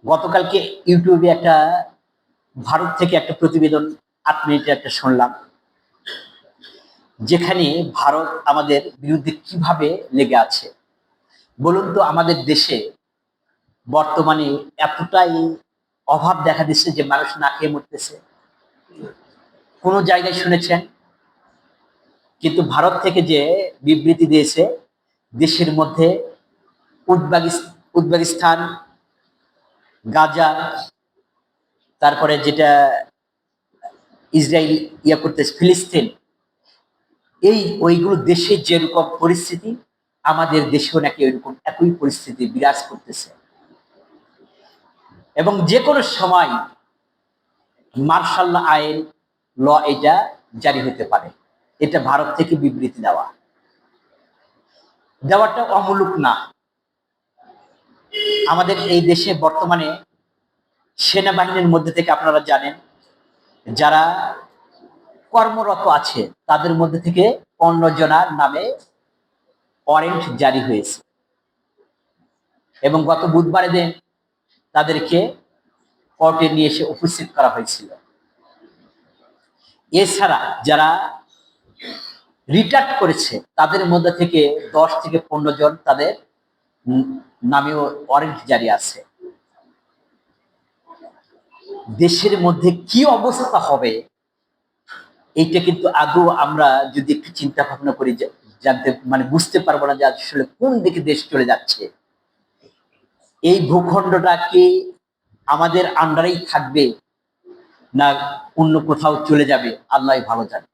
গতকালকে ইউটিউবে একটা ভারত থেকে একটা প্রতিবেদন ৮ মিনিটের একটা শুনলাম, যেখানে ভারত আমাদের বিরুদ্ধে কিভাবে লেগে আছে। বলুন তো, আমাদের দেশে বর্তমানে এতটাই অভাব দেখা দিচ্ছে যে মানুষ না খেয়ে মরতেছে। কোনো জায়গায় শুনেছেন? কিন্তু ভারত থেকে যে বিবৃতি দিয়েছে, দেশের মধ্যে উজবেকিস্তান, গাজা, তারপরে যেটা ইসরায়েল করতেছে ফিলিস্তিন, ওইগুলো দেশে যেরকম পরিস্থিতি, আমাদের দেশেও নাকি ওইরকম একই পরিস্থিতি বিরাজ করতেছে এবং যে কোনো সময় মার্শাল আইন ল এটা জারি হতে পারে। এটা ভারত থেকে বিবৃতি দেওয়াটা অমূলক না। আমাদের এই দেশে বর্তমানে সেনাবাহিনীর মধ্যে থেকে আপনারা জানেন, যারা কর্মরত আছে তাদের মধ্যে থেকে 15 জনার নামে ওয়ারেন্ট জারি হয়েছে এবং গত বুধবারের দিন তাদেরকে কোর্টে নিয়ে এসে উপস্থিত করা হয়েছিল। এছাড়া যারা রিটায়ার্ড করেছে তাদের মধ্যে থেকে 10 থেকে 15 জন তাদের নামেও ওয়ারেন্ট জারি আছে। দেশের মধ্যে কি অবস্থা হবে এইটা কিন্তু আদৌ আমরা যদি একটু চিন্তা ভাবনা করি জানতে বুঝতে পারবো না যে আসলে কোন দিকে দেশ চলে যাচ্ছে। এই ভূখণ্ডটা কি আমাদের আন্ডারেই থাকবে না অন্য কোথাও চলে যাবে, আল্লাহ ভালো জানে।